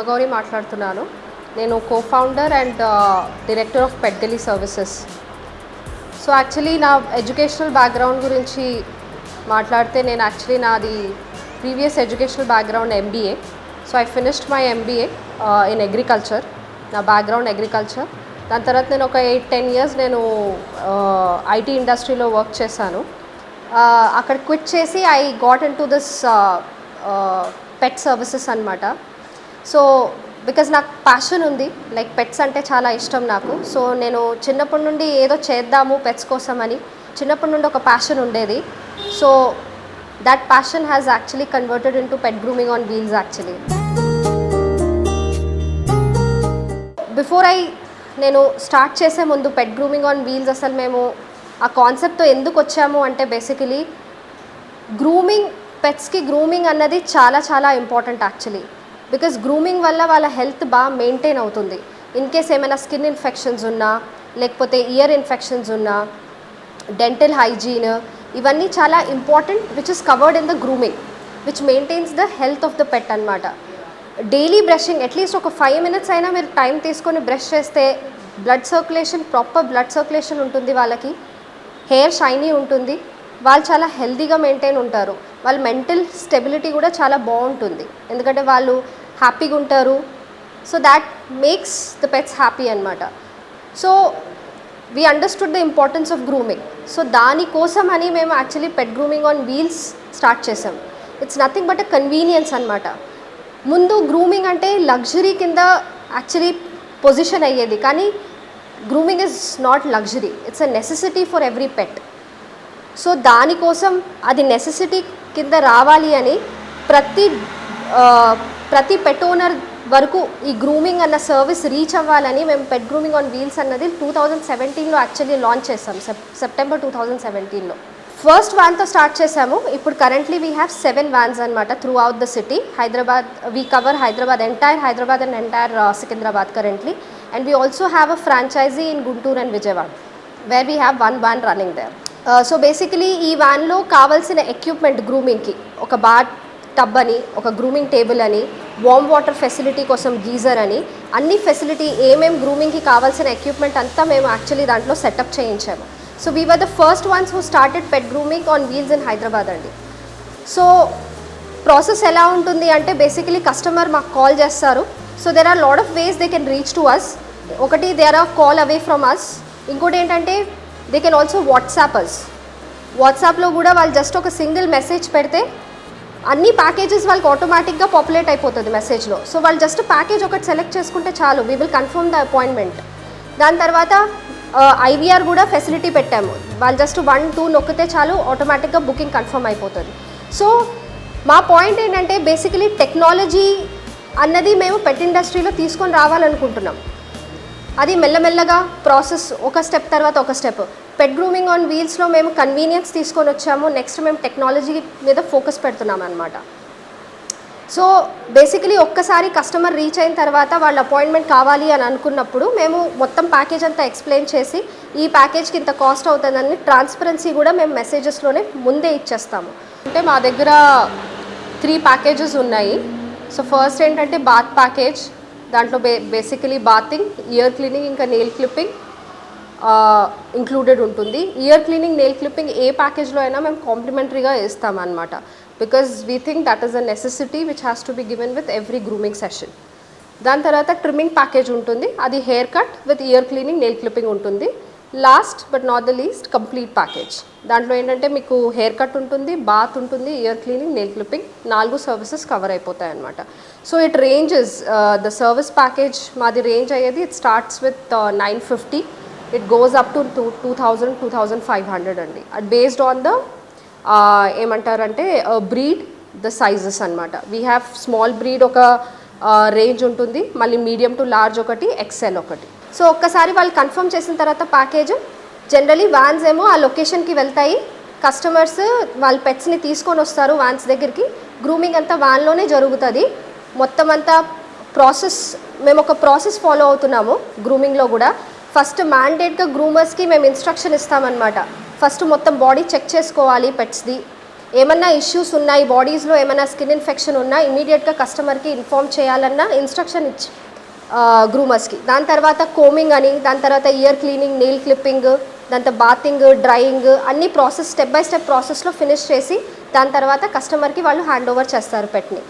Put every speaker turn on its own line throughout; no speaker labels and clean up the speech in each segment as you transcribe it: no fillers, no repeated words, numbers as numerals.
బ్రహ్మగౌరి మాట్లాడుతున్నాను. నేను co-founder and director of pet deli services. So actually నా ఎడ్యుకేషనల్ బ్యాక్గ్రౌండ్ గురించి మాట్లాడితే నేను నాది previous educational background MBA. So I finished my MBA in agriculture. నా బ్యాక్గ్రౌండ్ అగ్రికల్చర్. దాని తర్వాత నేను ఒక 8-10 years నేను IT ఇండస్ట్రీలో వర్క్ చేశాను. అక్కడ క్విట్ చేసి I got in to this pet services అనమాట. సో బికాజ్ నాకు ప్యాషన్ ఉంది, లైక్ పెట్స్ అంటే చాలా ఇష్టం నాకు. సో నేను చిన్నప్పటి నుండి ఏదో చేద్దాము పెట్స్ కోసం అని చిన్నప్పటి నుండి ఒక ప్యాషన్ ఉండేది. So that passion has actually converted in to pet grooming on wheels actually. Before నేను స్టార్ట్ చేసే ముందు పెట్ గ్రూమింగ్ ఆన్ వీల్స్ అసలు మేము ఆ కాన్సెప్ట్తో ఎందుకు వచ్చాము అంటే బేసికలీ గ్రూమింగ్, పెట్స్కి గ్రూమింగ్ అన్నది చాలా చాలా ఇంపార్టెంట్ యాక్చువల్లీ. బికాస్ గ్రూమింగ్ వల్ల వాళ్ళ హెల్త్ బాగా మెయింటైన్ అవుతుంది. ఇన్ కేస్ ఏమైనా స్కిన్ ఇన్ఫెక్షన్స్ ఉన్నా, లేకపోతే ఇయర్ ఇన్ఫెక్షన్స్ ఉన్నా, డెంటల్ హైజీన్, ఇవన్నీ చాలా important which is covered in the grooming which maintains the health of the pet అనమాట. డైలీ బ్రషింగ్ అట్లీస్ట్ ఒక 5 minutes అయినా మీరు టైం తీసుకొని బ్రష్ చేస్తే blood circulation, proper blood circulation ఉంటుంది, వాళ్ళకి హెయిర్ షైనీ ఉంటుంది, వాళ్ళు చాలా హెల్తీగా మెయింటైన్ ఉంటారు, వాళ్ళ మెంటల్ స్టెబిలిటీ కూడా చాలా బాగుంటుంది, ఎందుకంటే వాళ్ళు హ్యాపీగా ఉంటారు. So that makes the pets happy అనమాట. So we understood the importance of grooming. So దానికోసం అని మేము actually pet grooming on wheels start చేసాం. It's nothing but a convenience అనమాట. ముందు గ్రూమింగ్ అంటే లగ్జరీ కింద యాక్చువల్లీ పొజిషన్ అయ్యేది, కానీ grooming is not luxury, it's a necessity for every pet. So దానికోసం అది నెసెసిటీ కింద రావాలి అని ప్రతి పెట్ ఓనర్ వరకు ఈ గ్రూమింగ్ అన్న సర్వీస్ రీచ్ అవ్వాలని మేము పెట్ గ్రూమింగ్ ఆన్ వీల్స్ అన్నది 2017లో యాక్చువల్లీ లాంచ్ చేసాం. సెప్టెంబర్ 2017లో ఫస్ట్ వ్యాన్తో స్టార్ట్ చేసాము. ఇప్పుడు కరెంట్లీ వీ హ్యావ్ 7 vans అనమాట throughout the city. Hyderabad, we cover Hyderabad, entire Hyderabad and entire Secunderabad currently. And we also have a franchise in Guntur and Vijayawada where we have 1 van running there. So basically ఈ వ్యాన్లో కావాల్సిన equipment గ్రూమింగ్కి ఒక bath tub అని, ఒక grooming table అని, warm water facility కోసం geyser అని, అన్ని ఫెసిలిటీ ఏమేమి గ్రూమింగ్కి కావాల్సిన ఎక్విప్మెంట్ అంతా మేము యాక్చువల్లీ దాంట్లో సెటప్ చేయించాము. So we were the first ones who started pet grooming on wheels in Hyderabad అండి. సో ప్రాసెస్ ఎలా ఉంటుంది అంటే బేసికలీ కస్టమర్ మాకు కాల్ చేస్తారు. So there are lot of ways they can reach to us. ఒకటి, they are call away from us. ఇంకోటి ఏంటంటే they can also WhatsApp us. వాట్సాప్లో కూడా వాళ్ళు జస్ట్ ఒక సింగిల్ మెసేజ్ పెడితే అన్ని ప్యాకేజెస్ వాళ్ళకి ఆటోమేటిక్గా పాపులేట్ అయిపోతుంది మెసేజ్లో. సో వాళ్ళు జస్ట్ ప్యాకేజ్ ఒకటి సెలెక్ట్ చేసుకుంటే చాలు, we will confirm the appointment. దాని తర్వాత IVR కూడా ఫెసిలిటీ పెట్టాము. వాళ్ళు జస్ట్ 1-2 నొక్కితే చాలు, ఆటోమేటిక్గా బుకింగ్ కన్ఫర్మ్ అయిపోతుంది. సో మా పాయింట్ ఏంటంటే బేసికలీ టెక్నాలజీ అన్నది మేము పెట్ ఇండస్ట్రీలో తీసుకొని రావాలనుకుంటున్నాం. అది మెల్లమెల్లగా ప్రాసెస్, ఒక స్టెప్ తర్వాత ఒక స్టెప్. పెట్ గ్రూమింగ్ ఆన్ వీల్స్లో మేము కన్వీనియన్స్ తీసుకొని వచ్చాము. నెక్స్ట్ మేము టెక్నాలజీ మీద ఫోకస్ పెడుతున్నాం అనమాట. సో బేసికలీ ఒక్కసారి కస్టమర్ రీచ్ అయిన తర్వాత వాళ్ళ అపాయింట్మెంట్ కావాలి అని అనుకున్నప్పుడు మేము మొత్తం ప్యాకేజ్ అంతా ఎక్స్ప్లెయిన్ చేసి ఈ ప్యాకేజ్కి ఇంత కాస్ట్ అవుతుందని ట్రాన్స్పరెన్సీ కూడా మేము మెసేజెస్లోనే ముందే ఇచ్చేస్తాము. అంటే మా దగ్గర 3 packages ఉన్నాయి. సో ఫస్ట్ ఏంటంటే బాత్ ప్యాకేజ్. దాంట్లో బేసికలీ బాతింగ్, ఇయర్ క్లీనింగ్, ఇంకా నెయిల్ క్లిప్పింగ్ ఇంక్లూడెడ్ ఉంటుంది. ఇయర్ క్లీనింగ్, నెయిల్ క్లిప్పింగ్ ఏ ప్యాకేజ్లో అయినా మేము కాంప్లిమెంటరీగా ఇస్తామన్నమాట. Because we think that is a necessity which has to be given with every grooming session. దాని తర్వాత ట్రిమ్మింగ్ ప్యాకేజ్ ఉంటుంది, అది hair cut with ear cleaning, nail clipping ఉంటుంది. Last but not the least complete package. దాంట్లో ఏంటంటే మీకు hair cut ఉంటుంది, bath ఉంటుంది, ear cleaning, nail clipping, 4 services cover అయిపోతాయి అనమాట. So it ranges, the service package మాది రేంజ్ అయ్యేది, it starts with 950, it goes up to 2,000-2,500 అండి. అది బేస్డ్ ఆన్ ద ఏమంటారంటే బ్రీడ్, ద సైజెస్ అనమాట. వీ హ్యావ్ స్మాల్ బ్రీడ్ ఒక రేంజ్ ఉంటుంది, మళ్ళీ మీడియం టు లార్జ్ ఒకటి, XL ఒకటి. సో ఒక్కసారి వాళ్ళు కన్ఫర్మ్ చేసిన తర్వాత ప్యాకేజ్ జనరలీ వ్యాన్స్ ఏమో ఆ లొకేషన్కి వెళ్తాయి, కస్టమర్స్ వాళ్ళ పెట్స్ని తీసుకొని వస్తారు వ్యాన్స్ దగ్గరికి. గ్రూమింగ్ అంతా వ్యాన్లోనే జరుగుతుంది. మొత్తం అంతా ప్రాసెస్, మేము ఒక ప్రాసెస్ ఫాలో అవుతున్నాము గ్రూమింగ్లో కూడా. ఫస్ట్ మ్యాండేట్గా గ్రూమర్స్కి మేము ఇన్స్ట్రక్షన్ ఇస్తామన్నమాట. ఫస్ట్ మొత్తం బాడీ చెక్ చేసుకోవాలి పెట్స్ది. ఏమన్నా ఇష్యూస్ ఉన్నాయి, బాడీస్లో ఏమైనా స్కిన్ ఇన్ఫెక్షన్ ఉన్నా ఇమీడియట్గా కస్టమర్కి ఇన్ఫామ్ చేయాలన్న ఇన్స్ట్రక్షన్ ఇచ్చి గ్రూమర్స్కి. దాని తర్వాత కోమింగ్ అని, దాని తర్వాత ఇయర్ క్లీనింగ్, నెయిల్ క్లిప్పింగ్, దాని తర్వాత బాతింగ్, డ్రైయింగ్ అన్ని ప్రాసెస్ స్టెప్ బై స్టెప్ ప్రాసెస్లో ఫినిష్ చేసి దాని తర్వాత కస్టమర్కి వాళ్ళు హ్యాండ్ ఓవర్ చేస్తారు పెట్ని.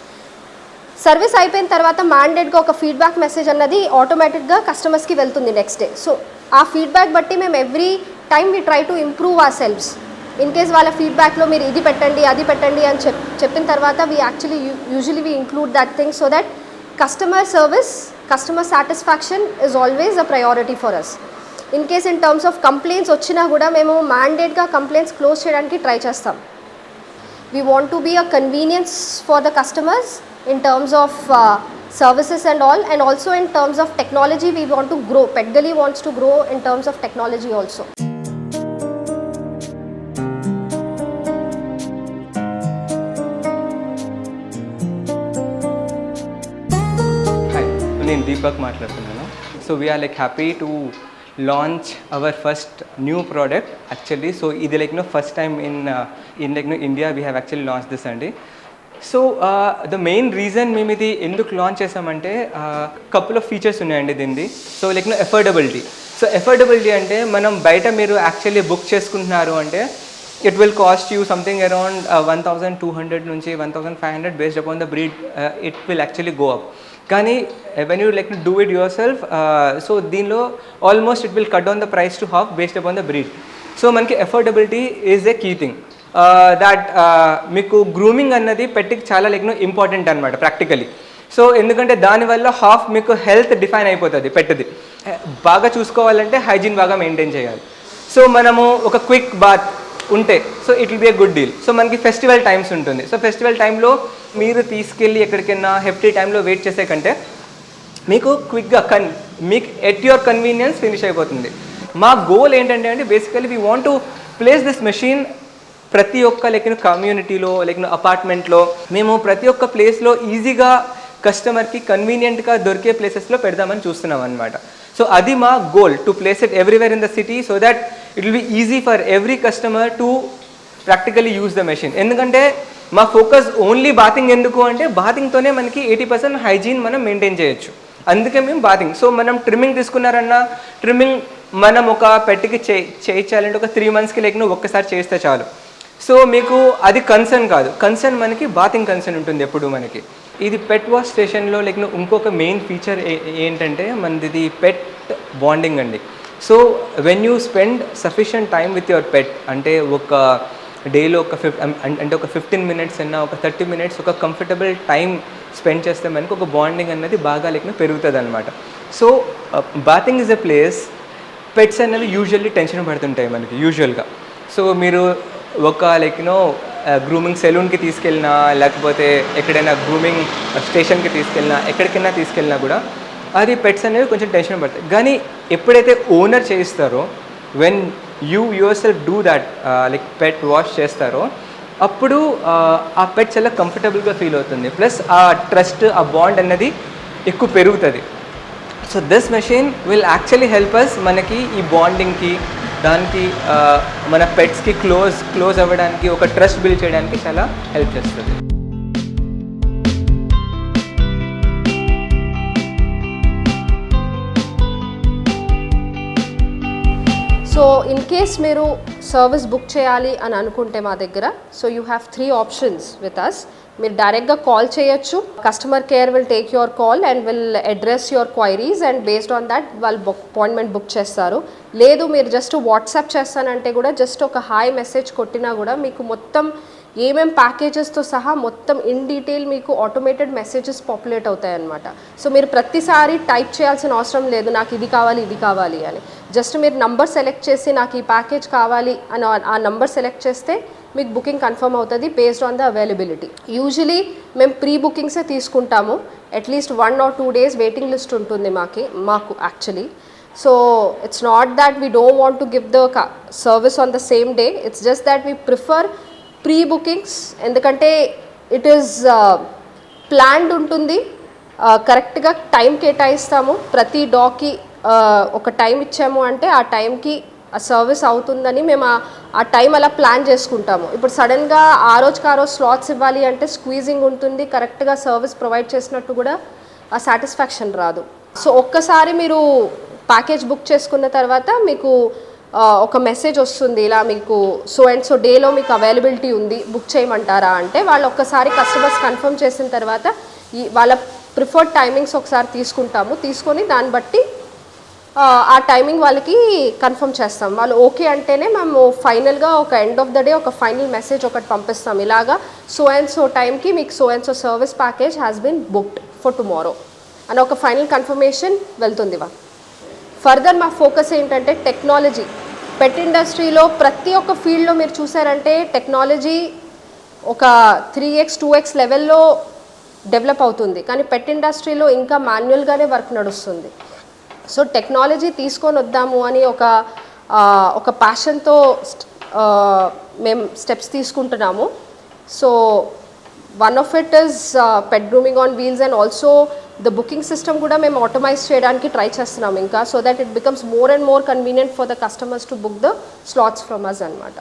సర్వీస్ అయిపోయిన తర్వాత మ్యాండేట్గా ఒక ఫీడ్బ్యాక్ మెసేజ్ అన్నది ఆటోమేటిక్గా కస్టమర్స్కి వెళ్తుంది నెక్స్ట్ డే. సో ఆ ఫీడ్బ్యాక్ బట్టి మేము every time we try to improve our selves. In case వాళ్ళ ఫీడ్బ్యాక్లో మీరు ఇది పెట్టండి అది పెట్టండి అని చెప్పిన తర్వాత we actually usually we include that thing so that customer service, customer satisfaction is always a priority for us. In case in terms of complaints వచ్చినా కూడా మేము మ్యాండేట్గా కంప్లైంట్స్ క్లోజ్ చేయడానికి ట్రై చేస్తాం. We want to be a convenience for the customers in terms of services and all, and also in terms of technology we want to grow. Pet Gully wants to grow in terms of technology also.
Hi, నేను దీపక్ మాట్లాడుతున్నాను. So we are like happy to launch our first new product actually. So ఇది like first time in like India we have actually launched this అండి. So the main reason మేము ఇది ఎందుకు launch చేసామంటే couple of features ఉన్నాయండి దీనిది. So like affordability. So affordability అంటే మనం బయట మీరు యాక్చువల్లీ బుక్ చేసుకుంటున్నారు అంటే it will cost you something around 1200 నుంచి 1500 based upon the breed it will actually go up. కానీ when you like do it yourself, so దీనిలో almost it will cut down the price to half based upon the breed. So మనకి affordability is a key thing. That మీకు grooming అన్నది పెట్టికి చాలా like important అనమాట practically. So ఎందుకంటే దానివల్ల half మీకు health define అయిపోతుంది. పెట్టది బాగా చూసుకోవాలంటే హైజీన్ బాగా మెయింటైన్ చేయాలి. సో మనము ఒక క్విక్ బాత్ ఉంటే so it will be a good deal. So మనకి ఫెస్టివల్ టైమ్స్ ఉంటుంది. సో ఫెస్టివల్ టైంలో మీరు తీసుకెళ్ళి ఎక్కడికైనా హెఫ్టీ టైంలో వెయిట్ చేసే కంటే మీకు క్విక్గా మీకు ఎట్ యువర్ కన్వీనియన్స్ ఫినిష్ అయిపోతుంది. మా గోల్ ఏంటంటే అండి basically we want to place this machine ప్రతి ఒక్క లైక్ కమ్యూనిటీలో లైక్ అపార్ట్మెంట్లో మేము ప్రతి ఒక్క ప్లేస్లో ఈజీగా కస్టమర్కి కన్వీనియంట్గా దొరికే ప్లేసెస్లో పెడదామని చూస్తున్నాం అనమాట. సో అది మా goal, to place it everywhere in the city so that it will be easy for every customer to practically use the machine. ఎందుకంటే మా ఫోకస్ ఓన్లీ బాతింగ్. ఎందుకు అంటే బాతింగ్తోనే మనకి 80% హైజీన్ మనం మెయింటైన్ చేయొచ్చు. అందుకే మేము బాతింగ్. సో మనం ట్రిమ్మింగ్ తీసుకున్నారన్నా ట్రిమ్మింగ్ మనం ఒక పెట్టికి చేయించాలంటే ఒక 3 monthsకి లైక్ ఒక్కసారి చేస్తే చాలు. సో మీకు అది కన్సర్న్ కాదు. కన్సర్న్ మనకి బాతింగ్ కన్సర్న్ ఉంటుంది ఎప్పుడు మనకి. ఇది పెట్ వాష్ స్టేషన్లో లైక్ ఇంకొక మెయిన్ ఫీచర్ ఏంటంటే మనది పెట్ బాండింగ్ అండి. So when you spend sufficient time with your పెట్ అంటే ఒక డేలో ఒక 15 minutes అన్నా ఒక 30 minutes ఒక కంఫర్టబుల్ టైం స్పెండ్ చేస్తే మనకు ఒక బాండింగ్ అన్నది బాగా లైక్ పెరుగుతుంది అనమాట. So bathing is a place pets అనేవి యూజువల్లీ టెన్షన్ పడుతుంటాయి మనకి యూజువల్గా. సో మీరు ఒక లైక్ గ్రూమింగ్ సెలూన్కి తీసుకెళ్ళినా లేకపోతే ఎక్కడైనా గ్రూమింగ్ స్టేషన్కి తీసుకెళ్ళినా ఎక్కడికైనా తీసుకెళ్ళినా కూడా అది పెట్స్ అనేవి కొంచెం టెన్షన్ పడతాయి. కానీ ఎప్పుడైతే ఓనర్ చేయిస్తారో when yourself do that like pet wash చేస్తారో అప్పుడు ఆ పెట్ చాలా కంఫర్టబుల్గా ఫీల్ అవుతుంది. ప్లస్ ఆ ట్రస్ట్, ఆ బాండ్ అన్నది ఎక్కువ పెరుగుతుంది. So this machine will actually help us మనకి ఈ బాండింగ్కి దానికి మన పెట్స్కి క్లోజ్ అవ్వడానికి ఒక ట్రస్ట్ బిల్డ్ చేయడానికి చాలా హెల్ప్ చేస్తుంది.
సో ఇన్ కేస్ మీరు సర్వీస్ బుక్ చేయాలి అని అనుకుంటే మా దగ్గర, so you have 3 options with us. మీరు డైరెక్ట్గా కాల్ చేయొచ్చు. Customer care will take your call and will address your queries and based on that వాళ్ళు అపాయింట్మెంట్ బుక్ చేస్తారు. లేదు మీరు జస్ట్ వాట్సాప్ చేస్తానంటే కూడా జస్ట్ ఒక హాయ్ మెసేజ్ కొట్టినా కూడా మీకు మొత్తం ఏమేం ప్యాకేజెస్తో సహా మొత్తం ఇన్ డీటెయిల్ మీకు ఆటోమేటెడ్ మెసేజెస్ పాపులేట్ అవుతాయి అన్నమాట. సో మీరు ప్రతిసారి టైప్ చేయాల్సిన అవసరం లేదు నాకు ఇది కావాలి ఇది కావాలి అని. జస్ట్ మీరు నంబర్ సెలెక్ట్ చేసి నాకు ఈ ప్యాకేజ్ కావాలి అని ఆ నంబర్ సెలెక్ట్ చేస్తే మీకు బుకింగ్ కన్ఫర్మ్ అవుతుంది based on the availability. Usually మేము ప్రీ బుకింగ్సే తీసుకుంటాము. At least 1 or 2 days waiting list ఉంటుంది మాకు actually. So it's not that we don't want to give the service on the same day. It's just that we prefer pre bookings. ఎందుకంటే it is planned ఉంటుంది, కరెక్ట్గా time కేటాయిస్తాము. ప్రతి డాగ్కి ఒక time ఇచ్చాము అంటే ఆ టైంకి ఆ సర్వీస్ అవుతుందని మేము ఆ టైం అలా ప్లాన్ చేసుకుంటాము. ఇప్పుడు సడన్గా ఆ రోజుకి ఆ రోజు స్లాట్స్ ఇవ్వాలి అంటే స్క్వీజింగ్ ఉంటుంది, కరెక్ట్గా సర్వీస్ ప్రొవైడ్ చేసినట్టు కూడా ఆ సాటిస్ఫాక్షన్ రాదు. సో ఒక్కసారి మీరు ప్యాకేజ్ బుక్ చేసుకున్న తర్వాత మీకు ఒక మెసేజ్ వస్తుంది, ఇలా మీకు సో అండ్ సో డేలో మీకు అవైలబిలిటీ ఉంది, బుక్ చేయమంటారా అంటే వాళ్ళు ఒక్కసారి కస్టమర్స్ కన్ఫర్మ్ చేసిన తర్వాత వాళ్ళ ప్రిఫర్డ్ టైమింగ్స్ ఒకసారి తీసుకొని దాన్ని బట్టి ఆ టైమింగ్ వాళ్ళకి కన్ఫర్మ్ చేస్తాం. వాళ్ళు ఓకే అంటేనే మేము ఫైనల్గా ఒక ఎండ్ ఆఫ్ ద డే ఒక ఫైనల్ మెసేజ్ ఒకటి పంపిస్తాం, ఇలాగా సో అండ్ సో టైంకి మీకు so and so service package has been booked for tomorrow అని ఒక ఫైనల్ కన్ఫర్మేషన్ వెళ్తుంది. ఫర్దర్ మా ఫోకస్ ఏంటంటే టెక్నాలజీ. పెట్ ఇండస్ట్రీలో ప్రతి ఒక్క ఫీల్డ్లో మీరు చూసారంటే టెక్నాలజీ ఒక 3x 2x లెవెల్లో డెవలప్ అవుతుంది, కానీ పెట్ ఇండస్ట్రీలో ఇంకా మాన్యువల్గానే వర్క్ నడుస్తుంది. సో టెక్నాలజీ తీసుకొని వద్దాము అని ఒక ప్యాషన్తో మేము స్టెప్స్ తీసుకుంటున్నాము. So one of it is pet grooming on wheels and also the booking system కూడా మేము ఆటోమైజ్ చేయడానికి ట్రై చేస్తున్నాము ఇంకా, so that it becomes more and more convenient for the customers to book the slots from us అనమాట.